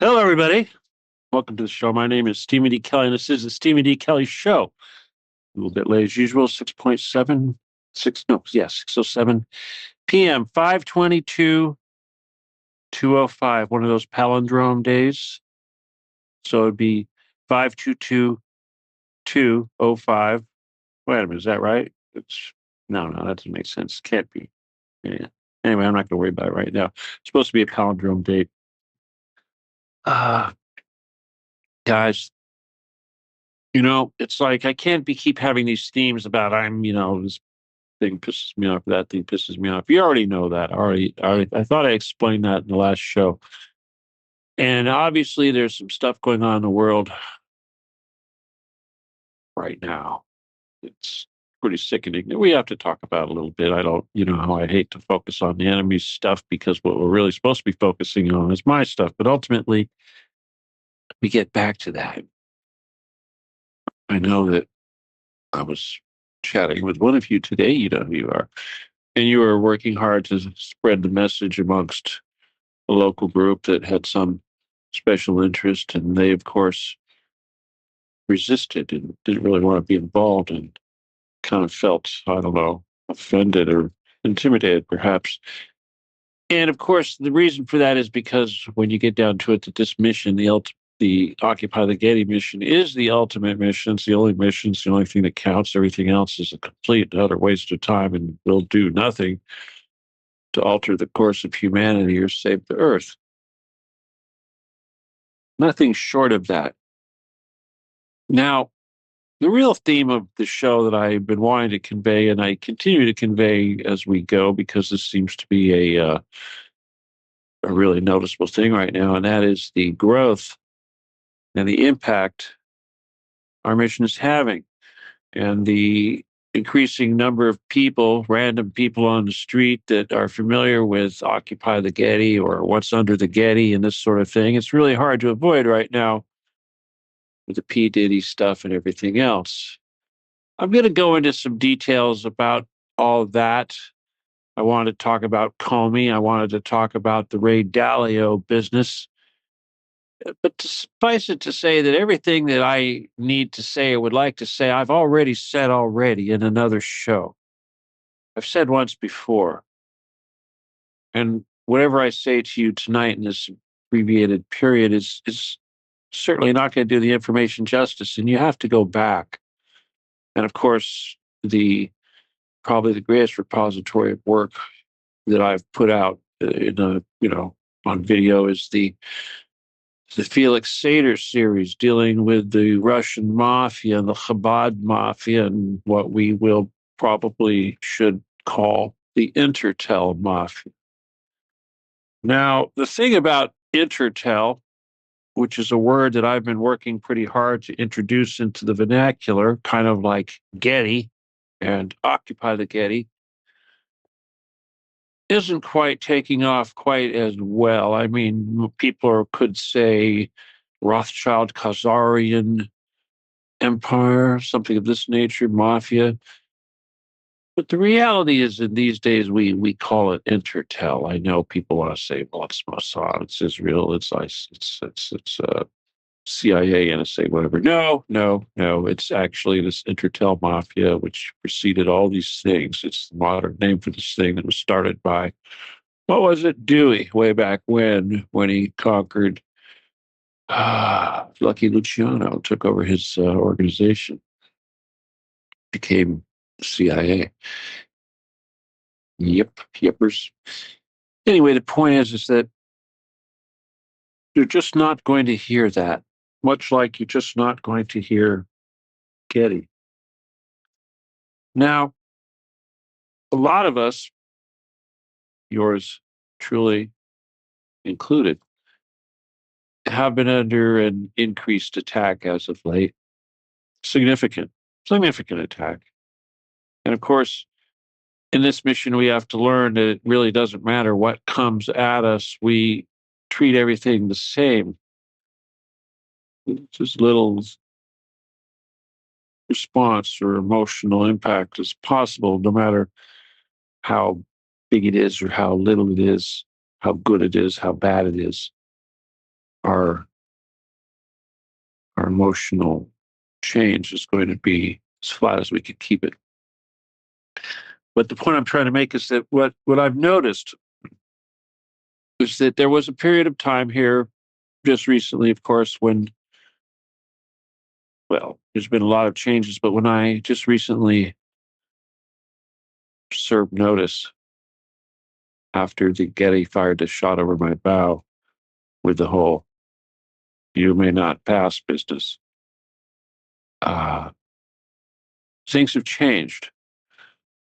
Hello, everybody. Welcome to the show. My name is Stephen D. Kelly, and this is the Stephen D. Kelly Show. A little bit late as usual, 6:07 p.m., 522, 205, one of those palindrome days. So it'd be 522, 205. Wait a minute, is that right? No, that doesn't make sense. Can't be. Yeah. Anyway, I'm not going to worry about it right now. It's supposed to be a palindrome date. Uh, guys, it's like I can't be keep having these themes about this thing pisses me off, that thing pisses me off. You already know that. I thought I explained that in the last show. And obviously, there's some stuff going on in the world right now. It's pretty sickening that we have to talk about a little bit. I don't, how I hate to focus on the enemy's stuff because what we're really supposed to be focusing on is my stuff. But ultimately, we get back to that. I know that I was chatting with one of you today. You know who you are. And you were working hard to spread the message amongst a local group that had some special interest. And they, of course, resisted and didn't really want to be involved and kind of felt, I don't know, offended or intimidated, perhaps. And of course, the reason for that is because when you get down to it, that this mission, the Occupy the Getty mission, is the ultimate mission. It's the only mission. It's the only thing that counts. Everything else is a complete and utter waste of time and will do nothing to alter the course of humanity or save the earth. Nothing short of that. Now, the real theme of the show that I've been wanting to convey, and I continue to convey as we go, because this seems to be a really noticeable thing right now, and that is the growth and the impact our mission is having, and the increasing number of people, random people on the street that are familiar with Occupy the Getty or what's under the Getty and this sort of thing. It's really hard to avoid right now with the P. Diddy stuff and everything else. I'm going to go into some details about all that. I wanted to talk about Comey. I wanted to talk about the Ray Dalio business. But to suffice it to say that everything that I need to say or would like to say, I've already said in another show. I've said once before. And whatever I say to you tonight in this abbreviated period is certainly not going to do the information justice. And you have to go back. And of course, probably the greatest repository of work that I've put out on video is the Felix Sater series dealing with the Russian mafia and the Chabad mafia and what we will probably should call the Intertel mafia. Now, the thing about Intertel, which is a word that I've been working pretty hard to introduce into the vernacular, kind of like Getty and Occupy the Getty, isn't quite taking off quite as well. I mean, people could say Rothschild Khazarian empire, something of this nature, mafia. But the reality is, in these days, we call it Intertel. I know people want to say, "Well, it's Mossad, it's Israel, it's ICE, it's CIA, NSA, whatever." No. It's actually this Intertel mafia, which preceded all these things. It's the modern name for this thing that was started by, what was it, Dewey, way back when he conquered. Lucky Luciano took over his organization, became CIA. Yippers. Anyway, the point is that you're just not going to hear that, much like you're just not going to hear Getty. Now, a lot of us, yours truly included, have been under an increased attack as of late. Significant attack. And of course, in this mission, we have to learn that it really doesn't matter what comes at us. We treat everything the same. Just little response or emotional impact as possible, no matter how big it is or how little it is, how good it is, how bad it is. our emotional change is going to be as flat as we can keep it. But the point I'm trying to make is that what I've noticed is that there was a period of time here just recently, of course, when, well, there's been a lot of changes, but when I just recently served notice after the Getty fired a shot over my bow with the whole "you may not pass" business, uh, things have changed.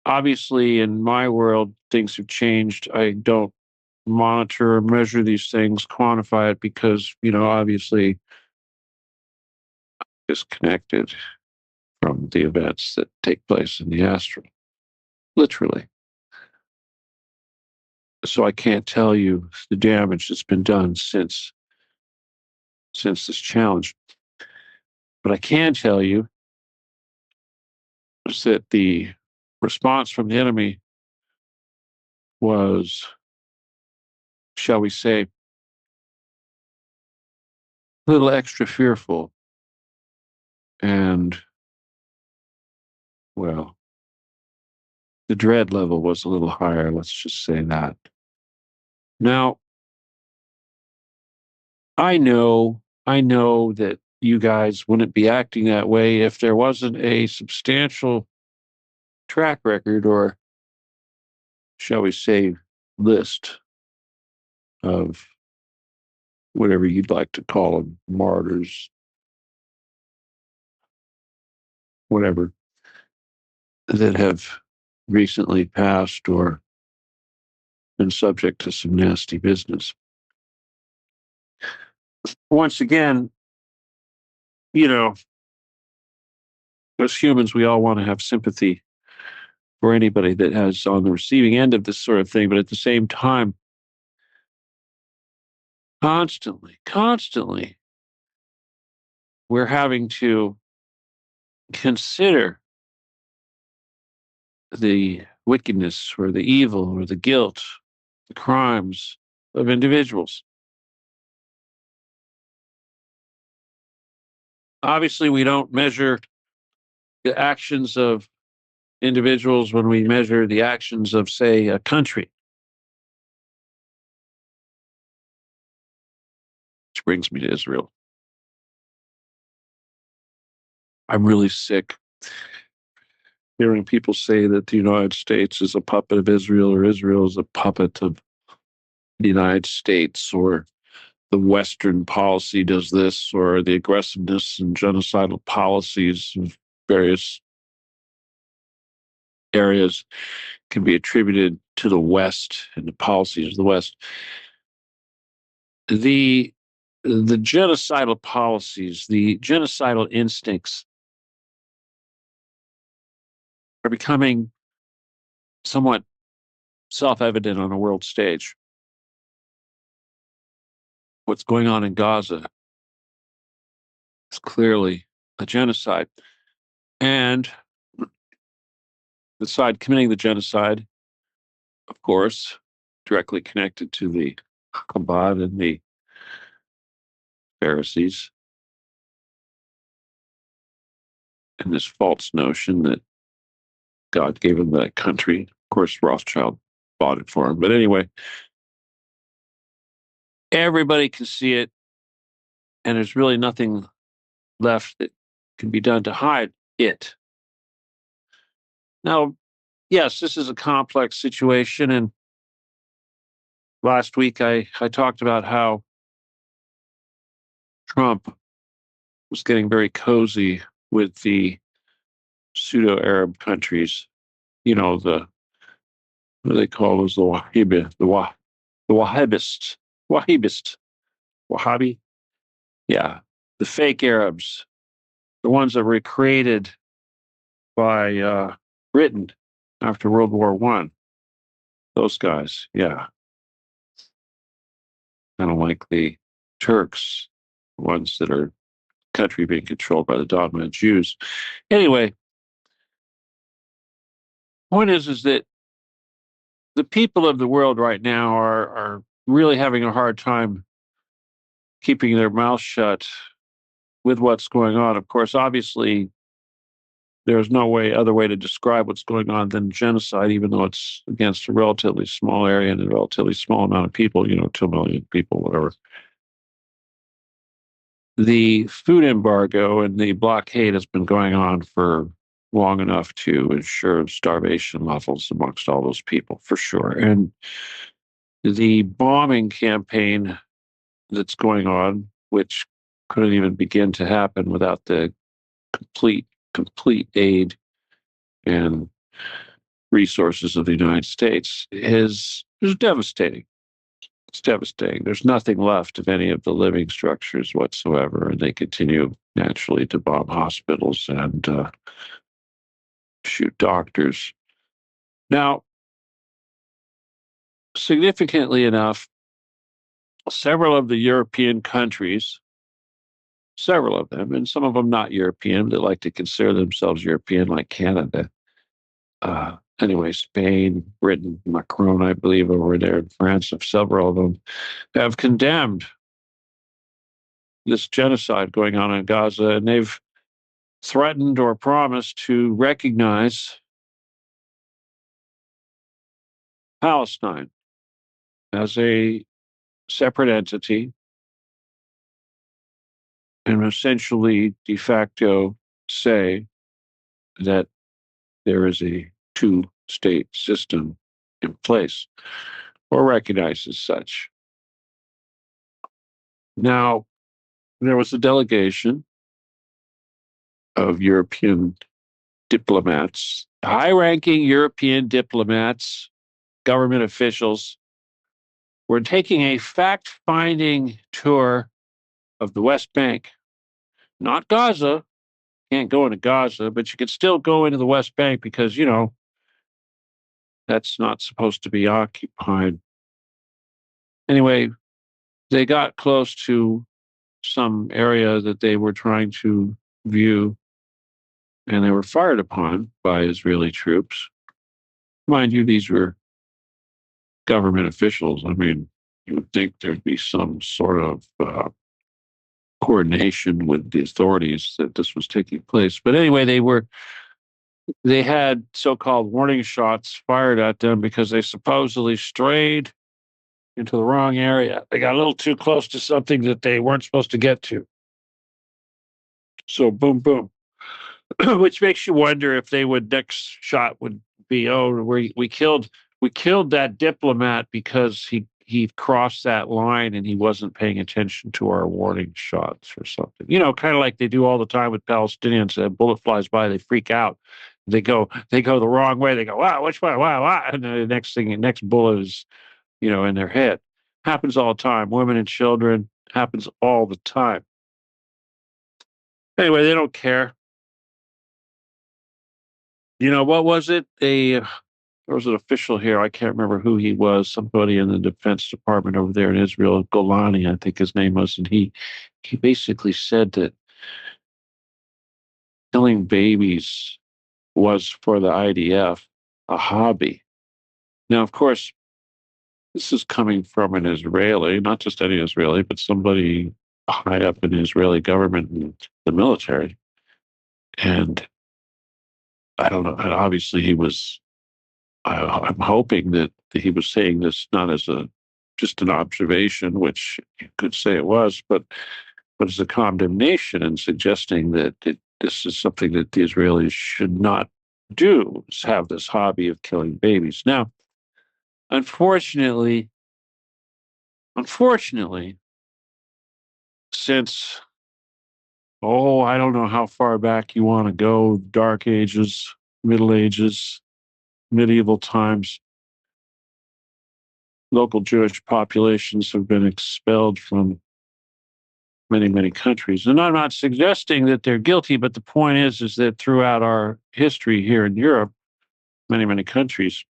Obviously, in my world, things have changed. I don't monitor or measure these things, quantify it because, obviously disconnected from the events that take place in the astral, literally. So I can't tell you the damage that's been done since this challenge. But I can tell you is that the response from the enemy was, shall we say, a little extra fearful. And, well, the dread level was a little higher. Let's just say that. Now, I know that you guys wouldn't be acting that way if there wasn't a substantial track record, or shall we say list of whatever you'd like to call them, martyrs, whatever, that have recently passed or been subject to some nasty business. Once again, you know, as humans, we all want to have sympathy for anybody that has on the receiving end of this sort of thing. But at the same time, constantly, we're having to consider the wickedness or the evil or the guilt, the crimes of individuals. Obviously, we don't measure the actions of individuals when we measure the actions of, say, a country. Which brings me to Israel. I'm really sick hearing people say that the United States is a puppet of Israel, or Israel is a puppet of the United States, or the Western policy does this, or the aggressiveness and genocidal policies of various areas can be attributed to the West and the policies of the West. The the genocidal policies, the genocidal instincts are becoming somewhat self-evident on a world stage. What's going on in Gaza is clearly a genocide. And the side committing the genocide, of course, directly connected to the Chabad and the Pharisees, and this false notion that God gave him that country. Of course, Rothschild bought it for him. But anyway, everybody can see it, and there's really nothing left that can be done to hide it. Now, yes, this is a complex situation. And last week I talked about how Trump was getting very cozy with the pseudo Arab countries, the what do they call those, the the Wahhabists, Wahhabist, Wahhabi, yeah, the fake Arabs, the ones that were created by Britain after World War One. Those guys, yeah, kind of like the Turks, the ones that are country being controlled by the dogma of Jews. Anyway, point is that the people of the world right now are really having a hard time keeping their mouth shut with what's going on. Of course, obviously, there's no other way to describe what's going on than genocide, even though it's against a relatively small area and a relatively small amount of people, 2 million people, whatever. The food embargo and the blockade has been going on for long enough to ensure starvation levels amongst all those people, for sure. And the bombing campaign that's going on, which couldn't even begin to happen without the complete aid and resources of the United States, is devastating. It's devastating. There's nothing left of any of the living structures whatsoever, and they continue naturally to bomb hospitals and shoot doctors. Now, significantly enough, several of the European countries, several of them, and some of them not European, they like to consider themselves European, like Canada. Anyway, Spain, Britain, Macron, I believe, over there in France, several of them have condemned this genocide going on in Gaza, and they've threatened or promised to recognize Palestine as a separate entity and essentially de facto say that there is a two-state system in place or recognized as such. Now, there was a delegation of European diplomats, high-ranking European diplomats, government officials, were taking a fact-finding tour of the West Bank, not Gaza. Can't go into Gaza, but you can still go into the West Bank because, that's not supposed to be occupied. Anyway, they got close to some area that they were trying to view, and they were fired upon by Israeli troops. Mind you, these were government officials. I mean, you would think there'd be some sort of coordination with the authorities that this was taking place. But anyway, they had so-called warning shots fired at them because they supposedly strayed into the wrong area. They got a little too close to something that they weren't supposed to get to. So boom, boom. Which makes you wonder if they would next shot would be, oh, we killed that diplomat because he crossed that line and he wasn't paying attention to our warning shots or something. Kind of like they do all the time with Palestinians. A bullet flies by, they freak out. They go the wrong way. They go, wow, which way? Wow, wow. And the next bullet is, in their head. Happens all the time. Women and children, happens all the time. Anyway, they don't care. What was it? There was an official here. I can't remember who he was. Somebody in the Defense Department over there in Israel, Golani, I think his name was, and he basically said that killing babies was for the IDF a hobby. Now, of course, this is coming from an Israeli, not just any Israeli, but somebody high up in the Israeli government and the military. And I don't know. And obviously, I'm hoping that he was saying this not as just an observation, which you could say it was, but as a condemnation and suggesting that this is something that the Israelis should not do, is have this hobby of killing babies. Now, unfortunately, since, I don't know how far back you want to go, Dark Ages, Middle Ages, medieval times, local Jewish populations have been expelled from many, many countries. And I'm not suggesting that they're guilty, but the point is that throughout our history here in Europe, many, many countries,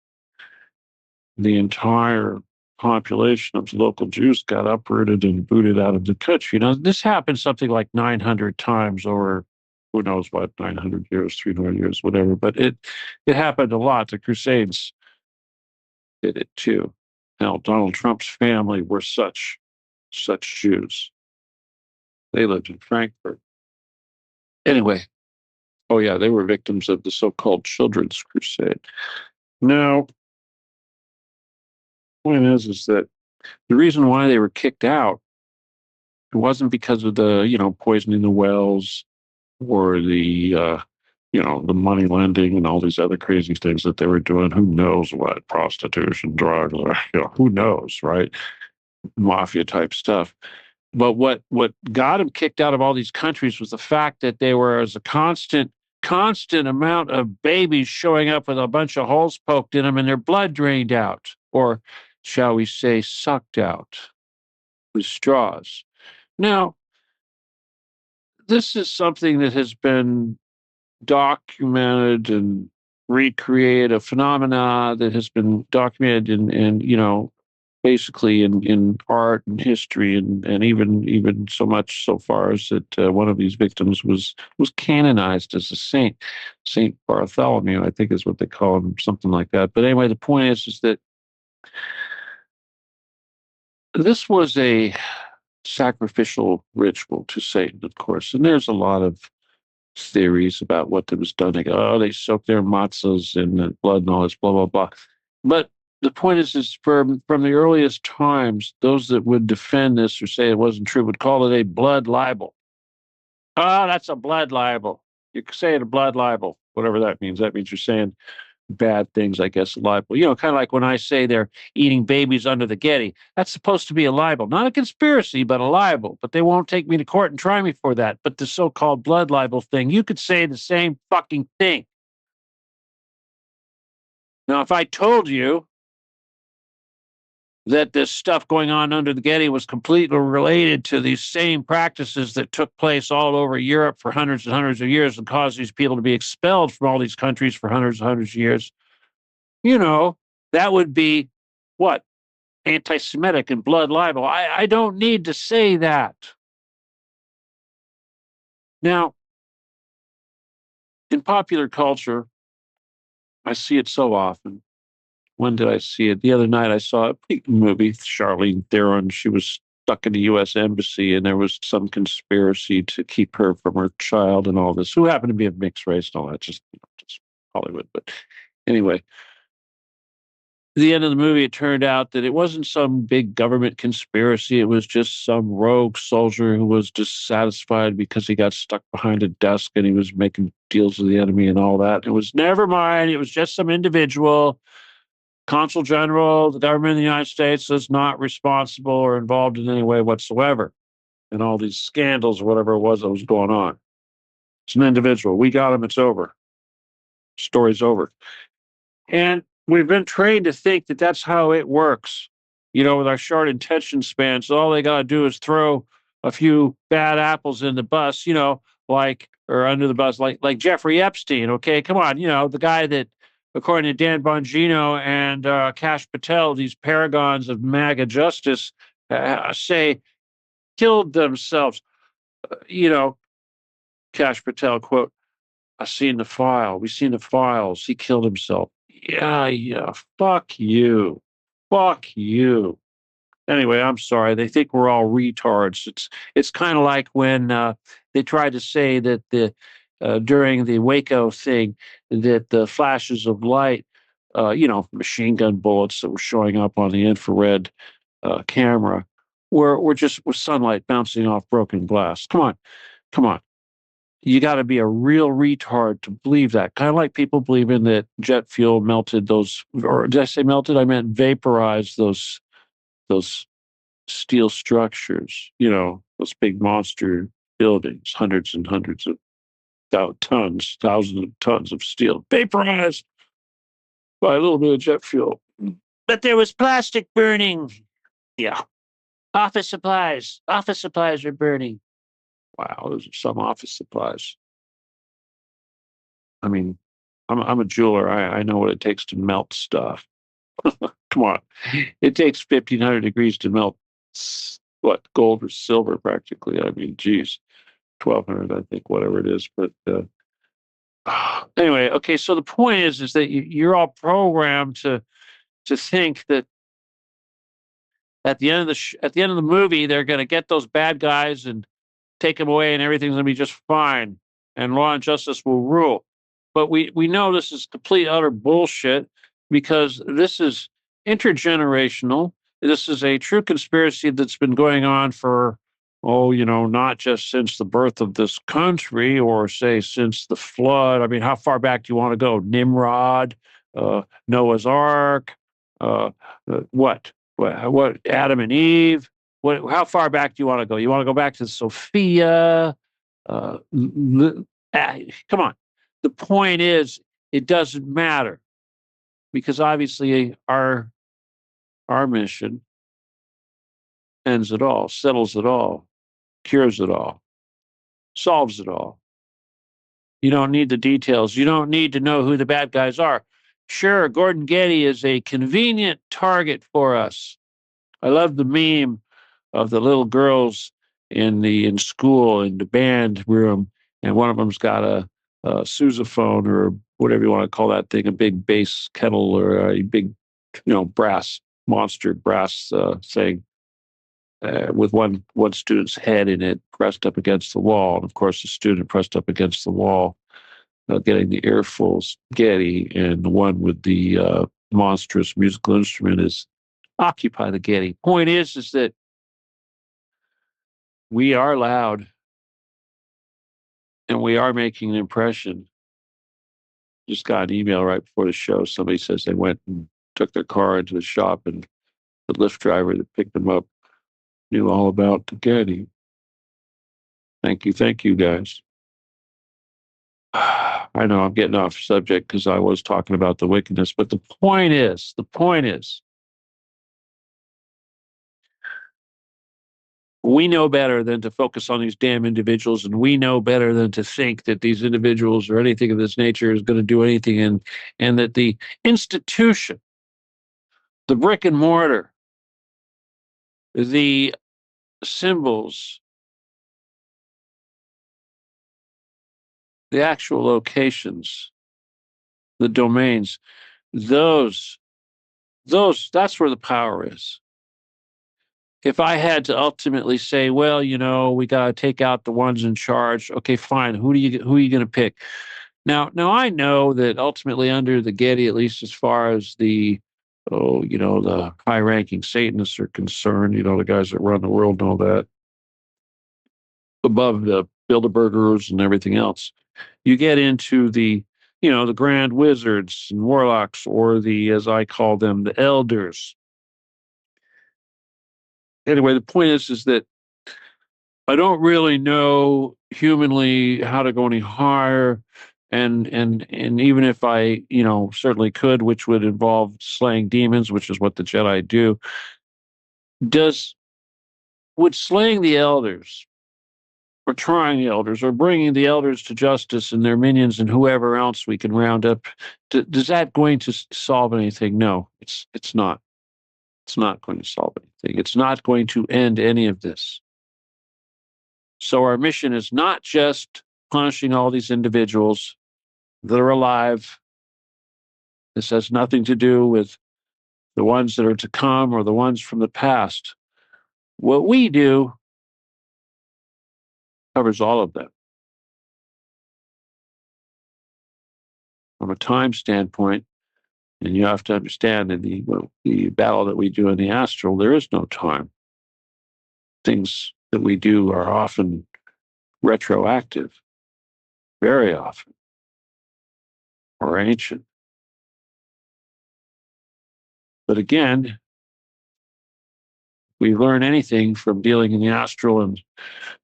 the entire population of local Jews got uprooted and booted out of the country. Now, this happened something like 900 times over who knows what, 900 years, 300 years, whatever. But it happened a lot. The Crusades did it too. Now, Donald Trump's family were such Jews. They lived in Frankfurt. Anyway, oh yeah, they were victims of the so-called Children's Crusade. Now, point is that the reason why they were kicked out, it wasn't because of the, poisoning the wells or the money lending and all these other crazy things that they were doing. Who knows what? Prostitution, drugs, who knows, right? Mafia type stuff. But what got them kicked out of all these countries was the fact that there was a constant amount of babies showing up with a bunch of holes poked in them and their blood drained out, or shall we say, sucked out with straws. Now, this is something that has been documented and recreated, a phenomena that has been documented in basically in art and history, and even so much so far as that one of these victims was canonized as a saint. Saint Bartholomew, I think is what they call him, something like that. But anyway, the point is that this was a sacrificial ritual to Satan, of course, and there's a lot of theories about what was done. They go, oh, they soaked their matzahs in the blood and all this, blah, blah, blah. But the point is from the earliest times, those that would defend this or say it wasn't true would call it a blood libel. Oh, that's a blood libel. You could say it a blood libel, whatever that means. That means you're saying bad things, I guess, libel. Kind of like when I say they're eating babies under the Getty. That's supposed to be a libel, not a conspiracy, but a libel. But they won't take me to court and try me for that. But the so-called blood libel thing, you could say the same fucking thing. Now, if I told you that this stuff going on under the Getty was completely related to these same practices that took place all over Europe for hundreds and hundreds of years and caused these people to be expelled from all these countries for hundreds and hundreds of years, that would be what? Anti-Semitic and blood libel. I don't need to say that. Now, in popular culture, I see it so often. When did I see it? The other night I saw a movie, Charlene Theron. She was stuck in the U.S. Embassy, and there was some conspiracy to keep her from her child and all this, who happened to be of mixed race and all that, just Hollywood. But anyway, the end of the movie, it turned out that it wasn't some big government conspiracy. It was just some rogue soldier who was dissatisfied because he got stuck behind a desk and he was making deals with the enemy and all that. It was never mind. It was just some individual. Consul General, the government of the United States is not responsible or involved in any way whatsoever in all these scandals or whatever it was that was going on. It's an individual. We got him. It's over. Story's over. And we've been trained to think that that's how it works, with our short attention span. So all they got to do is throw a few bad apples in the bus, or under the bus, like Jeffrey Epstein. Okay, come on, the guy that, according to Dan Bongino and Kash Patel, these paragons of MAGA justice say killed themselves. Kash Patel, quote, I seen the file. We seen the files. He killed himself. Yeah. Fuck you. Fuck you. Anyway, I'm sorry. They think we're all retards. It's kind of like when they tried to say that during the Waco thing that the flashes of light, machine gun bullets that were showing up on the infrared camera were just with sunlight bouncing off broken glass. Come on. You got to be a real retard to believe that. Kind of like people believing that jet fuel melted those, or did I say melted? I meant vaporized those steel structures. Those big monster buildings, hundreds and hundreds of tons, thousands of tons of steel vaporized by a little bit of jet fuel. But there was plastic burning. Yeah. Office supplies. Office supplies are burning. Wow, those are some office supplies. I mean, I'm a jeweler. I know what it takes to melt stuff. Come on. It takes 1,500 degrees to melt what, gold or silver practically. I mean, geez, 1,200, I think, whatever it is. But anyway, okay. So the point is that you're all programmed to think that at the end of the movie, they're going to get those bad guys and take them away and everything's going to be just fine and law and justice will rule. But we know this is complete, utter bullshit because this is intergenerational. This is a true conspiracy that's been going on for, not just since the birth of this country or say since the flood. I mean, how far back do you want to go? Nimrod, Noah's Ark, uh, what? What? Adam and Eve? What? How far back do you want to go? You want to go back to Sophia? Uh, Come on. The point is, it doesn't matter because obviously our mission ends it all, settles it all, cures it all, solves it all. You don't need the details. You don't need to know who the bad guys are. Sure, Gordon Getty is a convenient target for us. I love the meme of the little girls in school in the band room, and one of them's got a sousaphone or whatever you want to call that thing, a big bass kettle or a big, brass monster brass thing with one student's head in it pressed up against the wall, and of course the student pressed up against the wall, getting the earfuls Getty, and the one with the monstrous musical instrument is occupy the Getty. Point is that we are loud and we are making an impression. Just got an email right before the show. Somebody says they went and took their car into the shop and the Lyft driver that picked them up knew all about the Getty. Thank you, guys. I know I'm getting off subject because I was talking about the wickedness, but the point is, we know better than to focus on these damn individuals, and we know better than to think that these individuals or anything of this nature is going to do anything, and that the institution, the brick and mortar, the symbols, the actual locations, the domains, those, that's where the power is. If I had to ultimately say, well, we got to take out the ones in charge. Okay, fine. Who are you going to pick? Now I know that ultimately under the Getty, at least as far as the high-ranking Satanists are concerned, the guys that run the world and all that, above the Bilderbergers and everything else, you get into the grand wizards and warlocks, or as I call them, the elders. Anyway, the point is that I don't really know humanly how to go any higher. And even if I, certainly could, which would involve slaying demons, which is what the Jedi do, does would slaying the elders or trying the elders or bringing the elders to justice and their minions and whoever else we can round up, does that going to solve anything? No, it's not. It's not going to solve anything. It's not going to end any of this. So our mission is not just punishing all these individuals that are alive. This has nothing to do with the ones that are to come or the ones from the past. What we do covers all of them. From a time standpoint, and you have to understand in the battle that we do in the astral, there is no time. Things that we do are often retroactive, very often, or ancient. But again, we learn anything from dealing in the astral and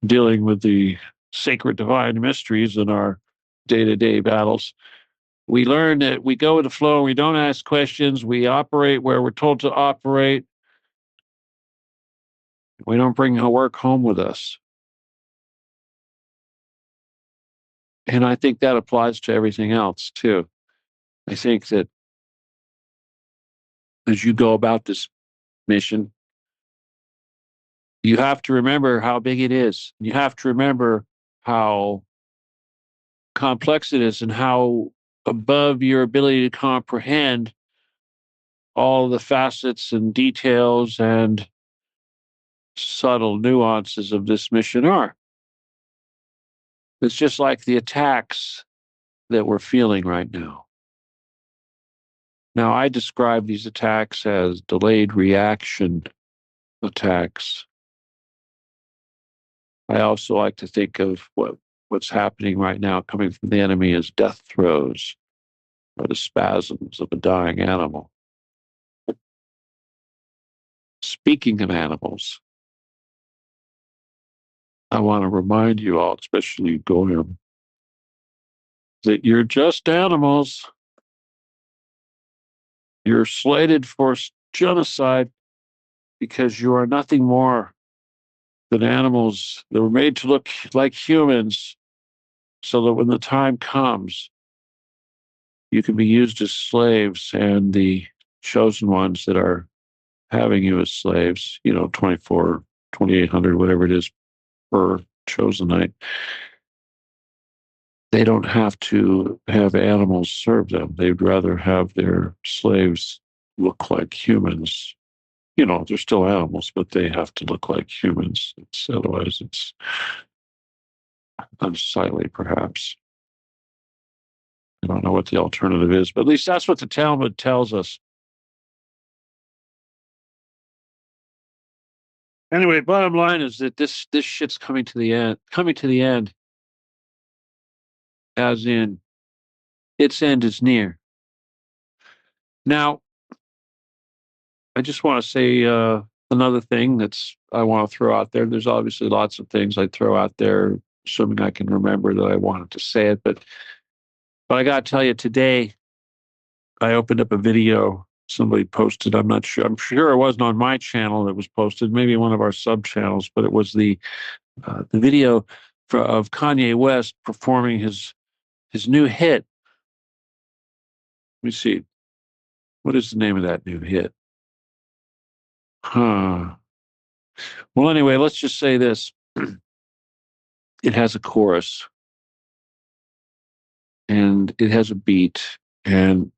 dealing with the sacred divine mysteries in our day-to-day battles. We learn that we go with the flow, we don't ask questions, we operate where we're told to operate. We don't bring our work home with us. And I think that applies to everything else too. I think that as you go about this mission, you have to remember how big it is. You have to remember how complex it is and how above your ability to comprehend all the facets and details and subtle nuances of this mission are. It's just like the attacks that we're feeling right now. Now, I describe these attacks as delayed reaction attacks. I also like to think of what's happening right now coming from the enemy as death throes or the spasms of a dying animal. Speaking of animals, I want to remind you all, especially you, Goyim, that you're just animals. You're slated for genocide because you are nothing more than animals that were made to look like humans so that when the time comes, you can be used as slaves and the chosen ones that are having you as slaves, 24, 2,800, whatever it is per chosen night, they don't have to have animals serve them. They'd rather have their slaves look like humans. They're still animals, but they have to look like humans. Otherwise, it's unsightly, perhaps. I don't know what the alternative is, but at least that's what the Talmud tells us. Anyway, bottom line is that this shit's coming to the end. Coming to the end, as in its end is near. Now, I just want to say another thing that's I want to throw out there. There's obviously lots of things I throw out there, assuming I can remember that I wanted to say it. But I got to tell you, today I opened up a video somebody posted. I'm not sure. I'm sure it wasn't on my channel that was posted. Maybe one of our sub channels, but it was the video of Kanye West performing his new hit. Let me see. What is the name of that new hit? Huh. Well, anyway, let's just say this. It has a chorus and it has a beat and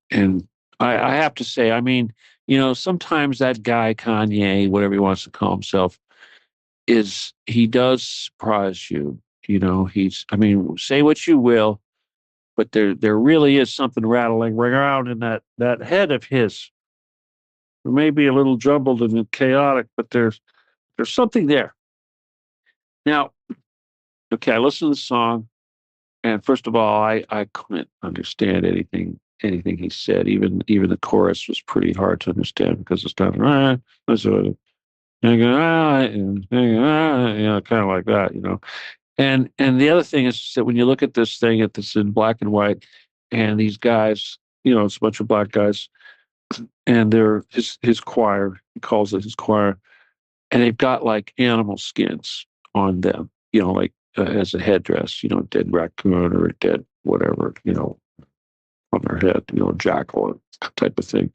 I have to say, I mean, sometimes that guy Kanye, whatever he wants to call himself, he does surprise you. I mean, say what you will, but there really is something rattling around in that head of his. It may be a little jumbled and chaotic, but there's something there. Now, okay, I listened to the song. And first of all, I couldn't understand anything he said. Even the chorus was pretty hard to understand because it's kind of kind of like that. And the other thing is that when you look at this thing, it's in black and white, and these guys, it's a bunch of black guys, and they're his choir. He calls it his choir, and they've got like animal skins on them, like as a headdress, dead raccoon or a dead whatever, on their head, jackal type of thing.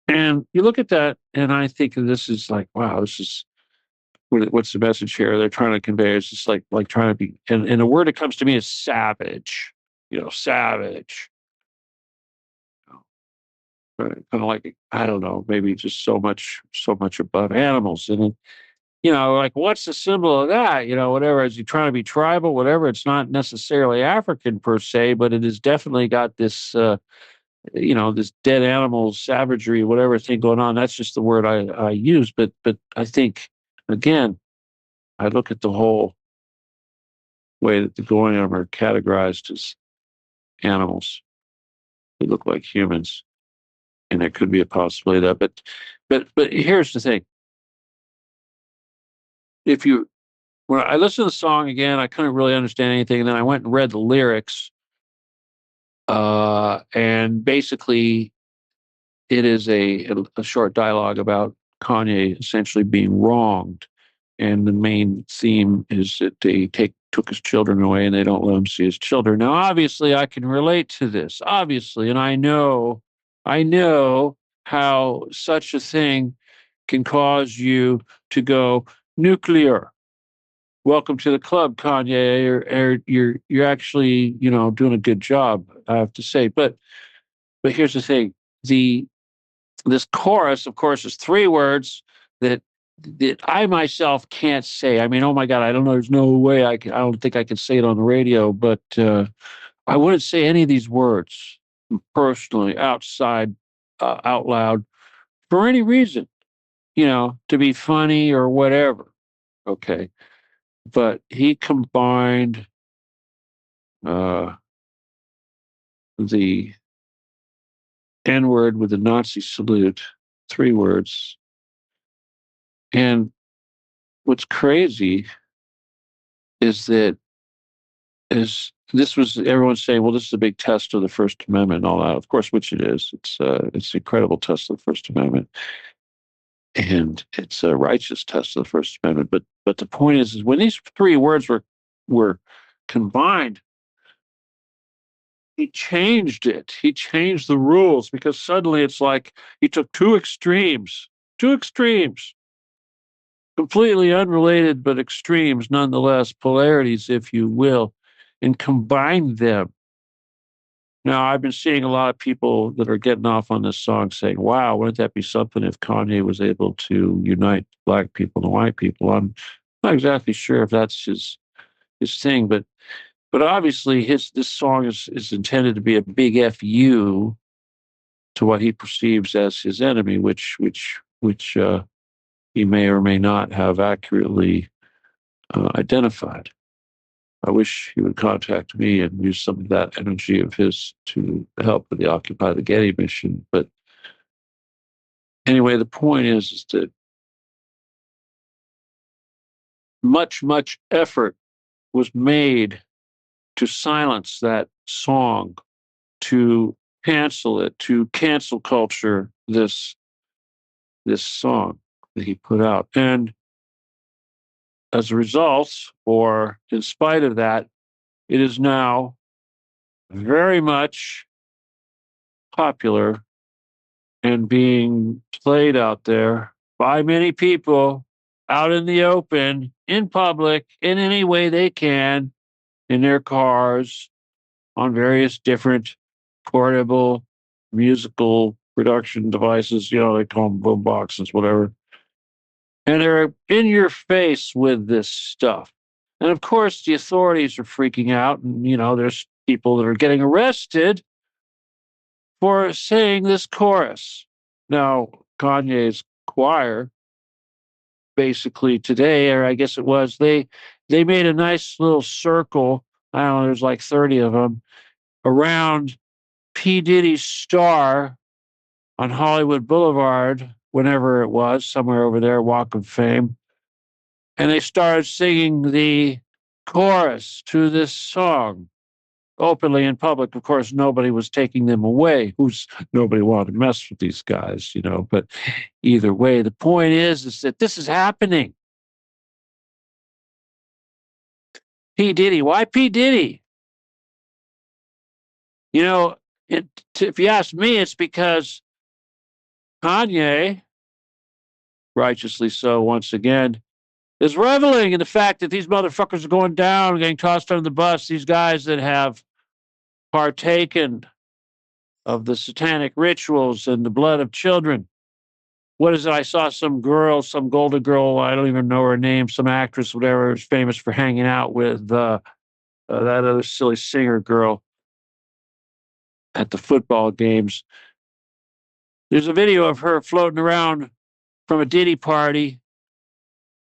And you look at that, and I think this is like, wow, this is what's the message here? They're trying to convey. It's just like trying to be, and the word that comes to me is savage. Savage. Kind of like I don't know, maybe just so much above animals, and like what's the symbol of that? Whatever. Is he trying to be tribal? Whatever. It's not necessarily African per se, but it has definitely got this, this dead animal savagery, whatever thing going on. That's just the word I use. But I think again, I look at the whole way that the Goyim are categorized as animals. They look like humans, and there could be a possibility of that. But here's the thing: if you when I listened to the song again, I couldn't really understand anything. And then I went and read the lyrics. And basically, it is a short dialogue about Kanye essentially being wronged. And the main theme is that they took his children away and they don't let him see his children. Now, obviously, I can relate to this, obviously. And I know how such a thing can cause you to go nuclear. Welcome to the club, Kanye. You're actually doing a good job, I have to say. But here's the thing: this chorus, of course, is three words that that I myself can't say. I mean, oh my God, I don't know. There's no way I can. I don't think I can say it on the radio, but I wouldn't say any of these words personally, outside, out loud, for any reason. To be funny or whatever. Okay, but he combined uh, the N word with the Nazi salute, 3 words. And what's crazy is that is this was everyone's saying, well, this is a big test of the First Amendment and all that. Of course, which it is. It's an incredible test of the First Amendment, and it's a righteous test of the First Amendment. But the point is when these 3 words were combined, he changed it. He changed the rules because suddenly it's like he took two extremes, completely unrelated but extremes nonetheless, polarities, if you will, and combined them. Now, I've been seeing a lot of people that are getting off on this song saying, wow, wouldn't that be something if Kanye was able to unite black people and white people? I'm not exactly sure if that's his thing, but obviously this song is intended to be a big FU to what he perceives as his enemy, which he may or may not have accurately identified. I wish he would contact me and use some of that energy of his to help with the Occupy the Getty mission. But anyway, the point is that much effort was made to silence that song, to cancel it, to cancel culture this song that he put out. And as a result, or in spite of that, it is now very much popular and being played out there by many people out in the open, in public, in any way they can, in their cars, on various different portable musical production devices. They call them boom boxes, whatever. And they're in your face with this stuff. And of course, the authorities are freaking out. And, there's people that are getting arrested for saying this chorus. Now, Kanye's choir, basically today, or I guess it was, they made a nice little circle. I don't know, there's like 30 of them around P. Diddy's star on Hollywood Boulevard, whenever it was, somewhere over there, Walk of Fame. And they started singing the chorus to this song openly in public. Of course, nobody was taking them away. Nobody wanted to mess with these guys, But either way, the point is that this is happening. P. Diddy, why P. Diddy? If you ask me, it's because Kanye, righteously so, once again, is reveling in the fact that these motherfuckers are going down, getting tossed under the bus. These guys that have partaken of the satanic rituals and the blood of children. What is it? I saw some girl, some golden girl, I don't even know her name, some actress, whatever, is famous for hanging out with that other silly singer girl at the football games. There's a video of her floating around from a Diddy party,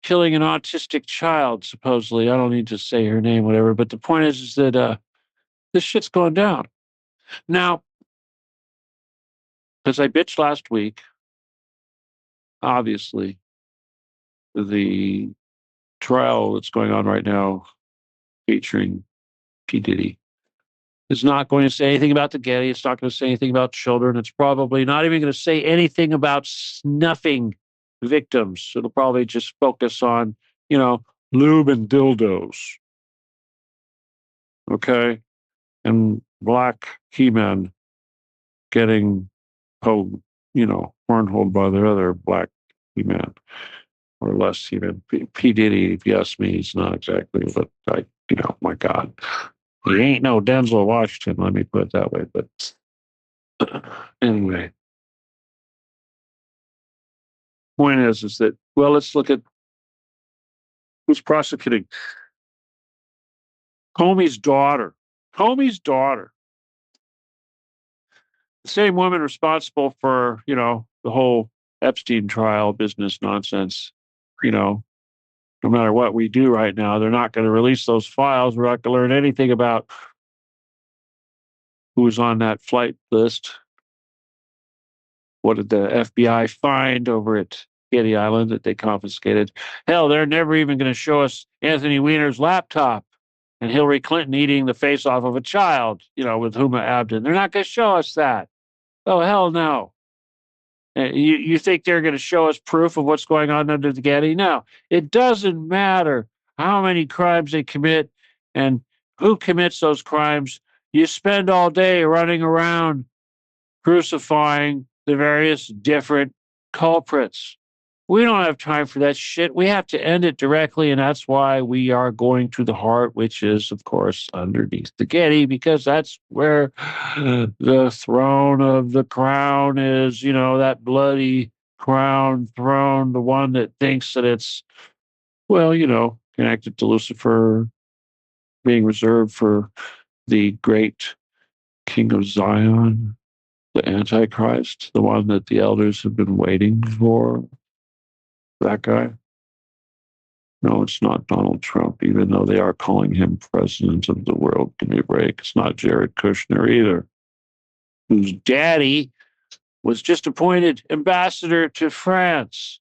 killing an autistic child, supposedly. I don't need to say her name, whatever. But the point is that this shit's going down. Now, as I bitched last week, obviously, the trial that's going on right now featuring P. Diddy is not going to say anything about the Getty. It's not going to say anything about children. It's probably not even going to say anything about snuffing victims. It'll probably just focus on, lube and dildos. Okay. And black he-men getting, hornholed by their other black he-men or less he-men. P. Diddy, if you ask me, he's not exactly, but my God. He ain't no Denzel Washington, let me put it that way. But anyway, point is that, well, let's look at who's prosecuting. Comey's daughter. Comey's daughter. The same woman responsible for, the whole Epstein trial business nonsense. No matter what we do right now, they're not going to release those files. We're not going to learn anything about who was on that flight list. What did the FBI find over at Kitty Island that they confiscated? Hell, they're never even going to show us Anthony Weiner's laptop and Hillary Clinton eating the face off of a child, with Huma Abedin. They're not going to show us that. Oh, hell no. You think they're going to show us proof of what's going on under the Getty? No. It doesn't matter how many crimes they commit and who commits those crimes. You spend all day running around crucifying the various different culprits. We don't have time for that shit. We have to end it directly, and that's why we are going to the heart, which is, of course, underneath the Getty, because that's where the throne of the crown is, that bloody crown throne, the one that thinks that it's, well, connected to Lucifer, being reserved for the great King of Zion, the Antichrist, the one that the elders have been waiting for. That guy? No, it's not Donald Trump, even though they are calling him president of the world. Give me a break. It's not Jared Kushner either, whose daddy was just appointed ambassador to France.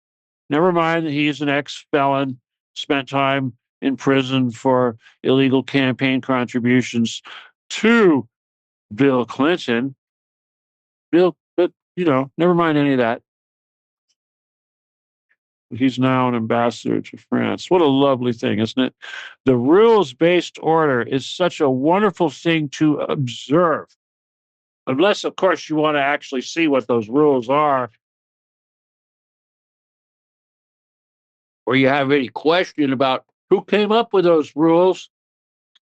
Never mind that he's an ex-felon, spent time in prison for illegal campaign contributions to Bill Clinton. But never mind any of that. He's now an ambassador to France. What a lovely thing, isn't it? The rules-based order is such a wonderful thing to observe. Unless, of course, you want to actually see what those rules are, or you have any question about who came up with those rules,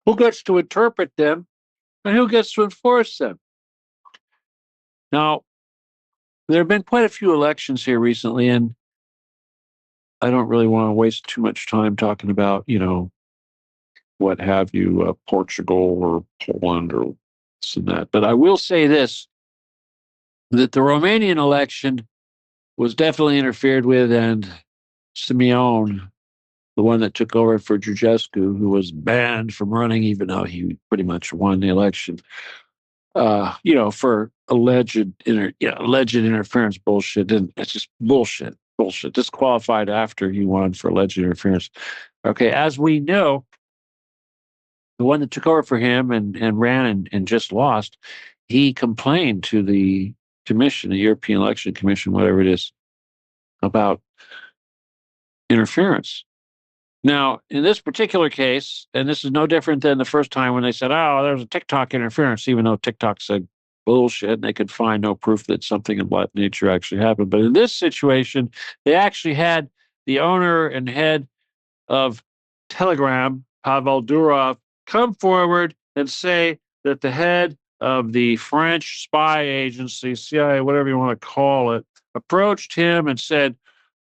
who gets to interpret them, and who gets to enforce them. Now, there have been quite a few elections here recently, and I don't really want to waste too much time talking about, what have you, Portugal or Poland or this and that. But I will say this, that the Romanian election was definitely interfered with, and Simeon, the one that took over for Georgescu, who was banned from running, even though he pretty much won the election, for alleged interference bullshit. And it's just bullshit. Disqualified after he won for alleged interference. Okay, as we know, the one that took over for him and ran and just lost, he complained to the commission, the European Election Commission, whatever it is, about interference. Now, in this particular case, and this is no different than the first time when they said, oh, there's a TikTok interference, even though TikTok said bullshit and they could find no proof that something of that nature actually happened. But in this situation, they actually had the owner and head of Telegram, Pavel Durov, come forward and say that the head of the French spy agency, CIA, whatever you want to call it, approached him and said,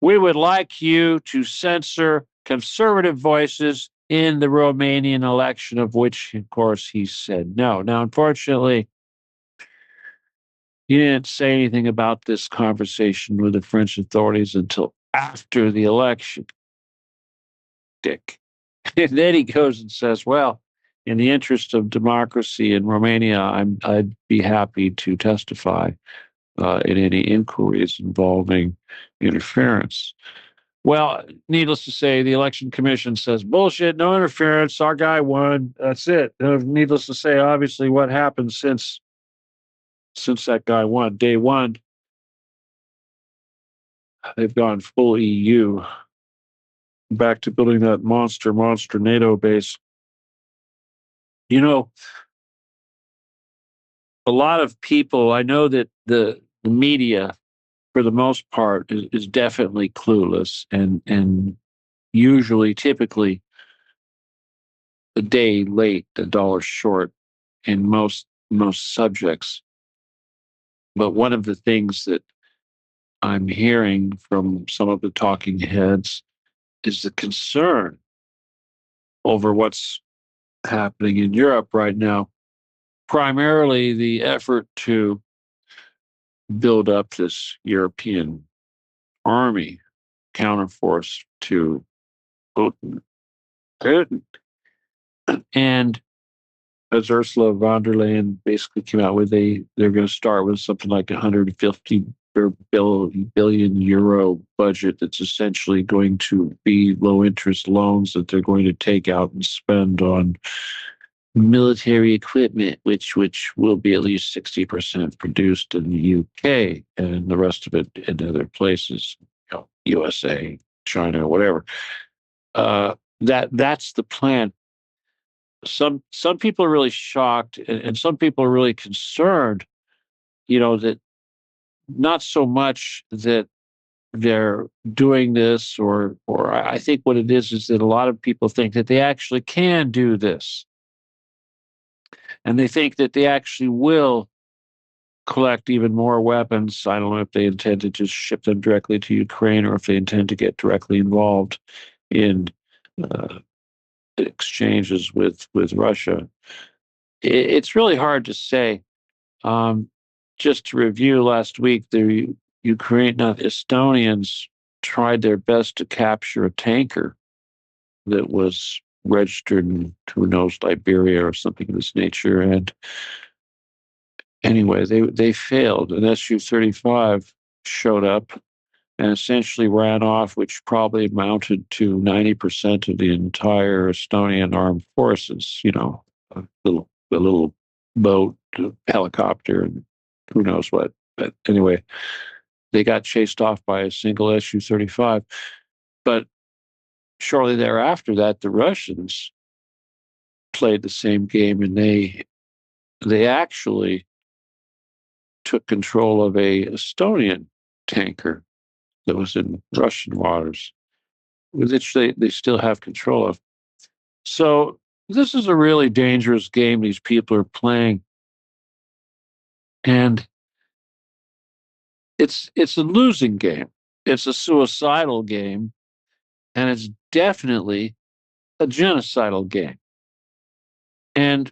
we would like you to censor conservative voices in the Romanian election, of which, of course, he said no. Now, unfortunately, he didn't say anything about this conversation with the French authorities until after the election. Dick. And then he goes and says, well, in the interest of democracy in Romania, I'd be happy to testify in any inquiries involving interference. Well, needless to say, the election commission says, bullshit, no interference, our guy won, that's it. Needless to say, obviously, what happened since that guy won, day one, they've gone full EU, back to building that monster NATO base. A lot of people, I know that the media, for the most part, is definitely clueless and usually, typically, a day late, a dollar short in most subjects. But one of the things that I'm hearing from some of the talking heads is the concern over what's happening in Europe right now, primarily the effort to build up this European army counterforce to Putin. And as Ursula von der Leyen basically came out with, they're going to start with something like 150 billion euro budget that's essentially going to be low interest loans that they're going to take out and spend on military equipment, which will be at least 60% produced in the UK and the rest of it in other places, USA, China, whatever. That's the plan. Some people are really shocked, and some people are really concerned. That not so much that they're doing this, or I think what it is that a lot of people think that they actually can do this, and they think that they actually will collect even more weapons. I don't know if they intend to just ship them directly to Ukraine or if they intend to get directly involved in uh, exchanges with Russia. It's really hard to say. Um, just to review, last week the Estonians tried their best to capture a tanker that was registered in, who knows, Liberia or something of this nature. And anyway, they failed. An Su-35 showed up and essentially ran off, which probably amounted to 90% of the entire Estonian armed forces. A little boat, a helicopter, and who knows what. But anyway, they got chased off by a single Su-35. But shortly thereafter, that the Russians played the same game, and they actually took control of a Estonian tanker that was in Russian waters, which they still have control of. So this is a really dangerous game these people are playing, and it's a losing game. It's a suicidal game, and it's definitely a genocidal game. And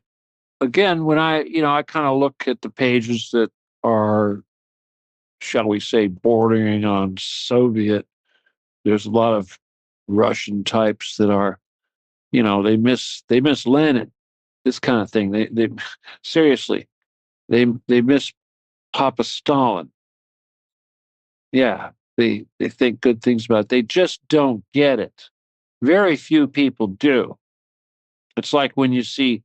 again, when I kind of look at the pages that are, shall we say, bordering on Soviet, there's a lot of Russian types that are, they miss Lenin, this kind of thing. They seriously, they miss Papa Stalin. Yeah, they think good things about it. They just don't get it. Very few people do. It's like when you see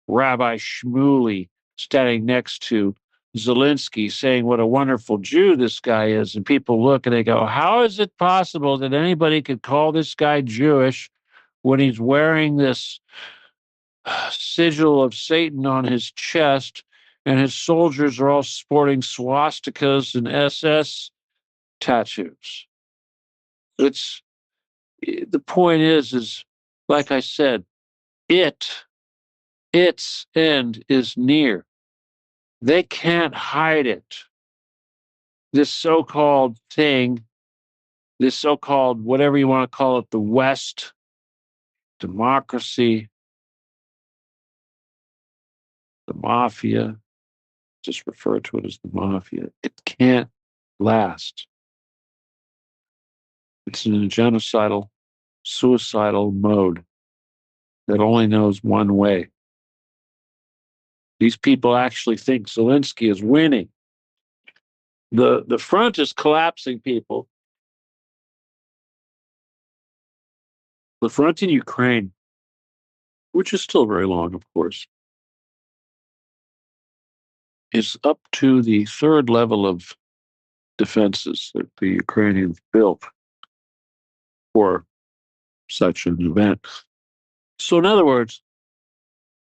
Rabbi Shmuley standing next to Zelensky saying what a wonderful Jew this guy is, and people look and they go, how is it possible that anybody could call this guy Jewish when he's wearing this sigil of Satan on his chest and his soldiers are all sporting swastikas and SS tattoos? It's the point is like I said, its end is near. They can't hide it. This so-called thing, this so-called whatever you want to call it, the West, democracy, the mafia, just refer to it as the mafia. It can't last. It's in a genocidal, suicidal mode that only knows one way. These people actually think Zelensky is winning. The front is collapsing, people. The front in Ukraine, which is still very long, of course, is up to the third level of defenses that the Ukrainians built for such an event. So, in other words,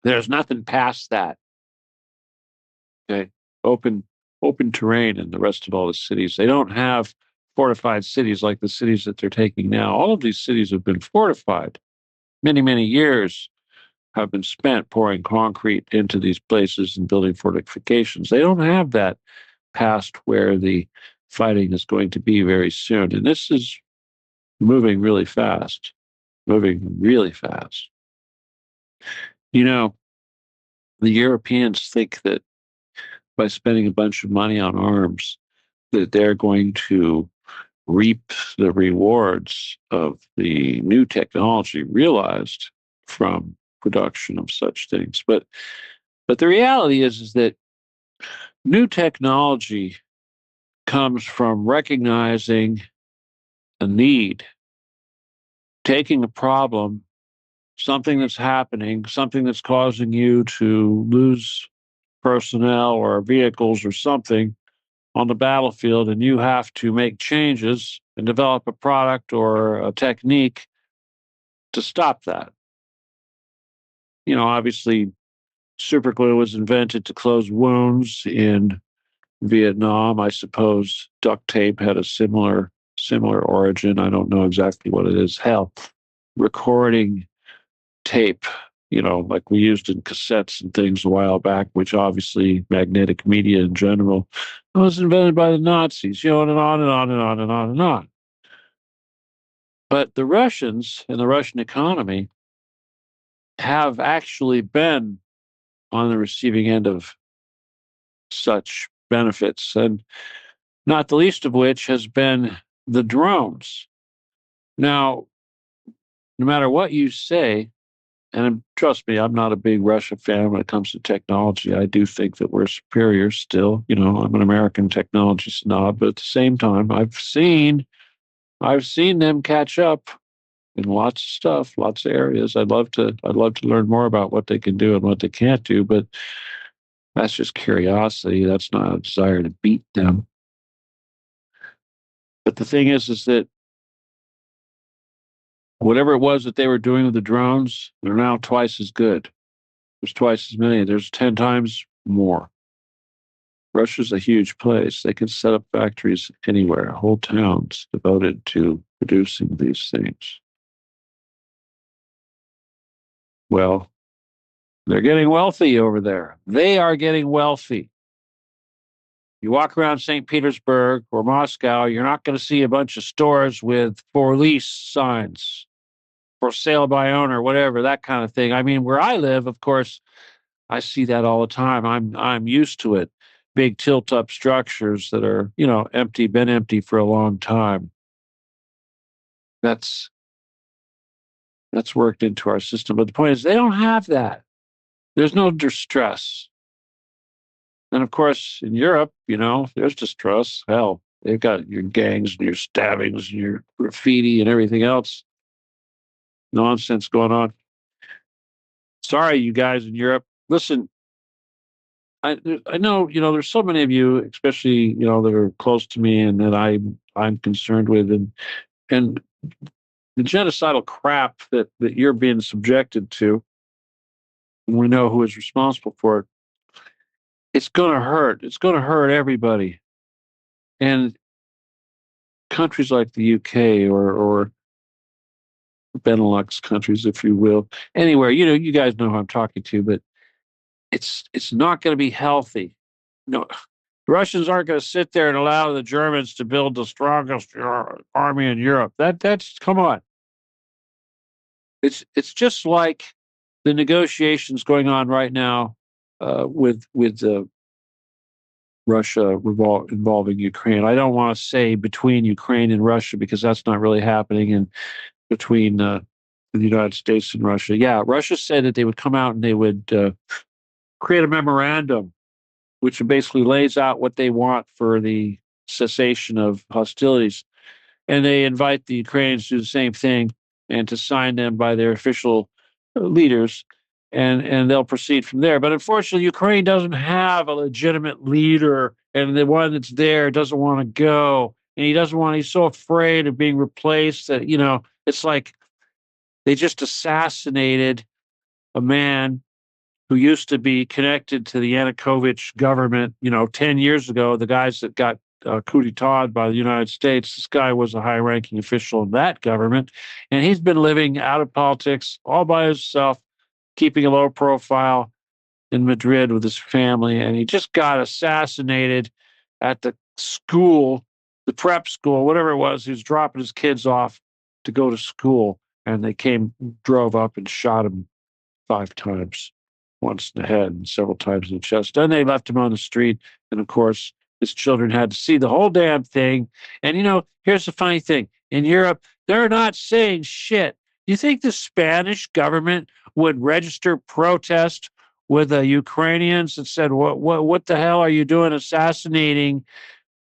there's nothing past that. Okay, open open terrain in the rest of all the cities. They don't have fortified cities like the cities that they're taking now. All of these cities have been fortified. Many years have been spent pouring concrete into these places and building fortifications. They don't have that past where the fighting is going to be very soon. And this is moving really fast, moving really fast. You know, the Europeans think that by spending a bunch of money on arms, that they're going to reap the rewards of the new technology realized from production of such things. But the reality is that new technology comes from recognizing a need, taking a problem, something that's happening, something that's causing you to lose personnel or vehicles or something on the battlefield, and you have to make changes and develop a product or a technique to stop that. Obviously, superglue was invented to close wounds in Vietnam. I suppose duct tape had a similar origin. I don't know exactly what it is. Hell, recording tape, like we used in cassettes and things a while back, which obviously magnetic media in general was invented by the Nazis, and on and on and on and on and on. But the Russians and the Russian economy have actually been on the receiving end of such benefits, and not the least of which has been the drones. Now, no matter what you say, and trust me, I'm not a big Russia fan when it comes to technology. I do think that we're superior still. I'm an American technology snob, but at the same time, I've seen them catch up in lots of stuff, lots of areas. I'd love to learn more about what they can do and what they can't do, but that's just curiosity. That's not a desire to beat them. But the thing is that whatever it was that they were doing with the drones, they're now twice as good. There's twice as many. There's 10 times more. Russia's a huge place. They can set up factories anywhere, whole towns devoted to producing these things. Well, they're getting wealthy over there. They are getting wealthy. You walk around St. Petersburg or Moscow, you're not going to see a bunch of stores with for lease signs, for sale by owner, whatever, that kind of thing. I mean, where I live, of course, I see that all the time. I'm used to it. Big tilt up structures that are, empty, been empty for a long time. That's worked into our system. But the point is they don't have that. There's no distress. And of course, in Europe, there's distress. Hell, they've got your gangs and your stabbings and your graffiti and everything else nonsense going on. Sorry, you guys in Europe. Listen, I know, there's so many of you, especially, that are close to me and that I'm concerned with, and the genocidal crap that you're being subjected to, and we know who is responsible for it. It's going to hurt. It's going to hurt everybody. And countries like the UK or Benelux countries, if you will, anywhere, you guys know who I'm talking to, but it's not going to be healthy. No, the Russians aren't going to sit there and allow the Germans to build the strongest army in Europe. That's come on. It's just like the negotiations going on right now with Russia involving Ukraine. I don't want to say between Ukraine and Russia because that's not really happening, and between the United States and Russia. Yeah, Russia said that they would come out and they would create a memorandum which basically lays out what they want for the cessation of hostilities. And they invite the Ukrainians to do the same thing and to sign them by their official leaders, and they'll proceed from there. But unfortunately, Ukraine doesn't have a legitimate leader, and the one that's there doesn't want to go, and he's so afraid of being replaced that, it's like they just assassinated a man who used to be connected to the Yanukovych government, 10 years ago, the guys that got coup d'etat by the United States. This guy was a high-ranking official in that government, and he's been living out of politics all by himself, keeping a low profile in Madrid with his family, and he just got assassinated at the school the prep school, whatever it was. He was dropping his kids off to go to school, and they drove up and shot him 5 times, once in the head and several times in the chest. Then they left him on the street. And of course, his children had to see the whole damn thing. And here's the funny thing: in Europe, they're not saying shit. You think the Spanish government would register protest with the Ukrainians that said, what the hell are you doing assassinating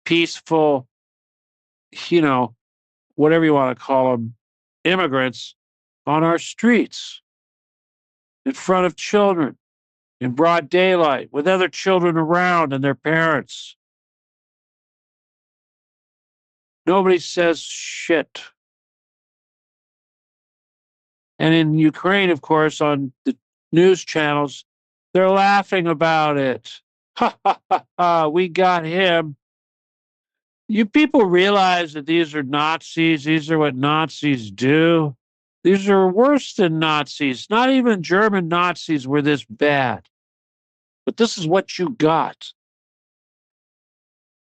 peaceful, you know, whatever you want to call them, immigrants on our streets in front of children in broad daylight with other children around and their parents? Nobody says shit. And in Ukraine, of course, on the news channels, they're laughing about it. Ha ha ha ha, we got him. You people realize that these are Nazis. These are what Nazis do. These are worse than Nazis. Not even German Nazis were this bad. But this is what you got.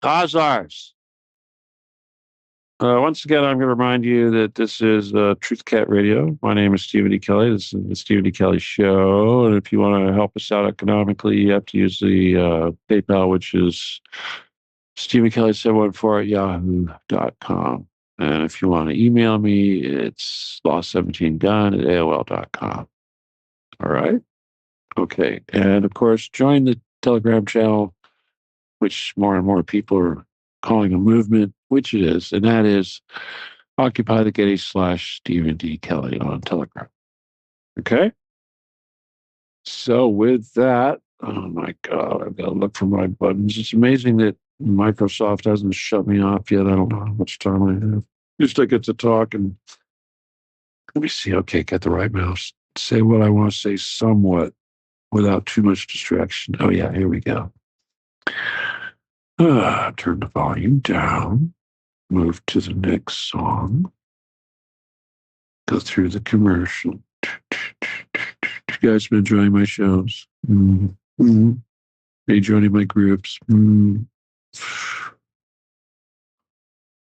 Khazars. Once again, I'm going to remind you that this is Truth Cat Radio. My name is Stephen D. Kelly. This is the Stephen D. Kelly Show. And if you want to help us out economically, you have to use the PayPal, which is StephenKelly714 at yahoo.com. And if you want to email me, it's law17gun@aol.com. All right? Okay. And of course, join the Telegram channel, which more and more people are calling a movement, which it is, and that is Occupy the Getty /Stephen D. Kelly on Telegram. Okay? So with that, oh my God, I've got to look for my buttons. It's amazing that Microsoft hasn't shut me off yet. I don't know how much time I have. Just I get to talk and let me see. Okay, get the right mouse. Say what I want to say somewhat without too much distraction. Oh yeah, here we go. Turn the volume down. Move to the next song. Go through the commercial. You guys been enjoying my shows? Mm-hmm. Are you joining my groups? Mm.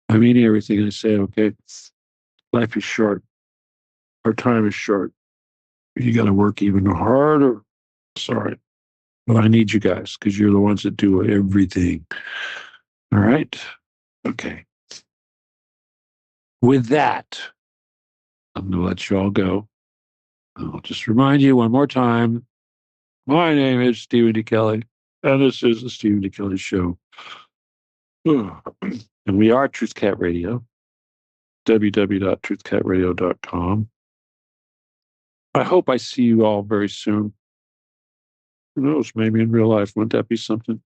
I mean everything I say, okay? Life is short. Our time is short. You got to work even harder. Sorry. But I need you guys because you're the ones that do everything. All right? Okay. With that, I'm going to let you all go. I'll just remind you one more time. My name is Stephen D. Kelly, and this is the Stephen D. Kelly Show. And we are Truth Cat Radio, www.truthcatradio.com. I hope I see you all very soon. Who knows, maybe in real life. Wouldn't that be something?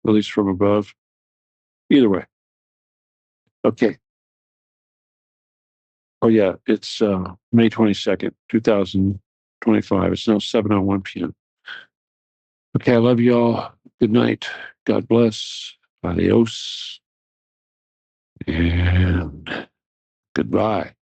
At least from above. Either way. Okay. Oh, yeah, it's May 22nd, 2025. It's now 7:01 p.m. Okay, I love you all. Good night. God bless. Adios. And goodbye.